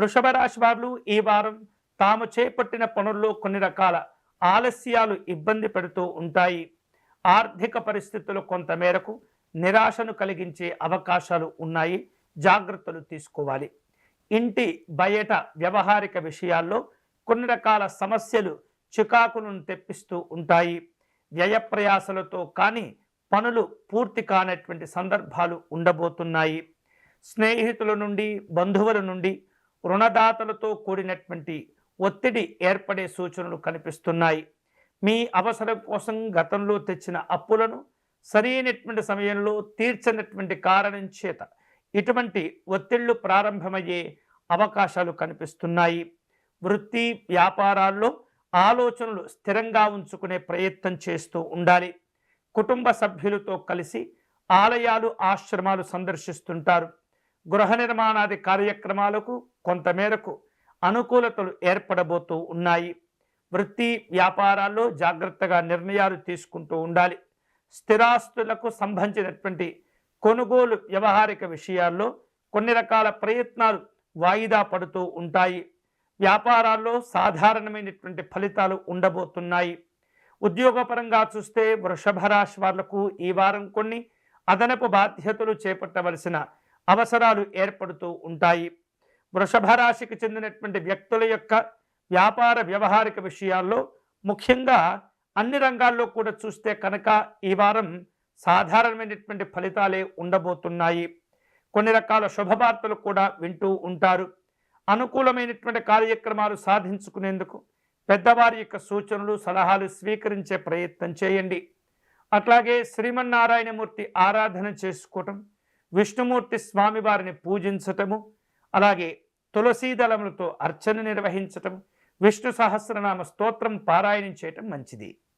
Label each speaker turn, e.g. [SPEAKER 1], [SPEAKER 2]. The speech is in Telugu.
[SPEAKER 1] వృషభ రాశి వారు ఈ వారం తాము చేపట్టిన పనుల్లో కొన్ని రకాల ఆలస్యాలు ఇబ్బంది పెడుతూ ఉంటాయి. ఆర్థిక పరిస్థితులు కొంతమేరకు నిరాశను కలిగించే అవకాశాలు ఉన్నాయి. జాగ్రత్తలు తీసుకోవాలి. ఇంటి బయట వ్యవహారిక విషయాల్లో కొన్ని రకాల సమస్యలు చికాకులను తెప్పిస్తూ ఉంటాయి. వ్యయప్రయాసలతో కానీ పనులు పూర్తి కానటువంటి సందర్భాలు ఉండబోతున్నాయి. స్నేహితుల నుండి, బంధువుల నుండి, రుణదాతలతో కూడినటువంటి ఒత్తిడి ఏర్పడే సూచనలు కనిపిస్తున్నాయి. మీ అవసరం కోసం గతంలో తెచ్చిన అప్పులను సరైనటువంటి సమయంలో తీర్చనటువంటి కారణం చేత ఇటువంటి ఒత్తిళ్లు ప్రారంభమయ్యే అవకాశాలు కనిపిస్తున్నాయి. వృత్తి వ్యాపారాల్లో ఆలోచనలు స్థిరంగా ఉంచుకునే ప్రయత్నం చేస్తూ ఉండాలి. కుటుంబ సభ్యులతో కలిసి ఆలయాలు, ఆశ్రమాలు సందర్శిస్తుంటారు. గృహ నిర్మాణాది కార్యక్రమాలకు కొంతమేరకు అనుకూలతలు ఏర్పడబోతూ ఉన్నాయి. వృత్తి వ్యాపారాల్లో జాగ్రత్తగా నిర్ణయాలు తీసుకుంటూ ఉండాలి. స్థిరాస్తులకు సంబంధించినటువంటి కొనుగోలు వ్యవహారిక విషయాల్లో కొన్ని రకాల ప్రయత్నాలు వాయిదా పడుతూ ఉంటాయి. వ్యాపారాల్లో సాధారణమైనటువంటి ఫలితాలు ఉండబోతున్నాయి. ఉద్యోగపరంగా చూస్తే వృషభ రాశి వాళ్లకు ఈ వారం కొన్ని అదనపు బాధ్యతలు చేపట్టవలసిన అవసరాలు ఏర్పడుతూ ఉంటాయి. వృషభ రాశికి చెందినటువంటి వ్యక్తుల యొక్క వ్యాపార వ్యవహారిక విషయాల్లో ముఖ్యంగా అన్ని రంగాల్లో కూడా చూస్తే కనుక ఈ వారం సాధారణమైనటువంటి ఫలితాలే ఉండబోతున్నాయి. కొన్ని రకాల శుభవార్తలు కూడా వింటూ ఉంటారు. అనుకూలమైనటువంటి కార్యక్రమాలు సాధించుకునేందుకు పెద్దవారి యొక్క సూచనలు, సలహాలు స్వీకరించే ప్రయత్నం చేయండి. అట్లాగే శ్రీమన్నారాయణమూర్తి ఆరాధన చేసుకోవటం, విష్ణుమూర్తి స్వామివారిని పూజించటము, అలాగే తులసీదళములతో అర్చన నిర్వహించటం, విష్ణు సహస్రనామ స్తోత్రం పారాయణం చేయటం మంచిది.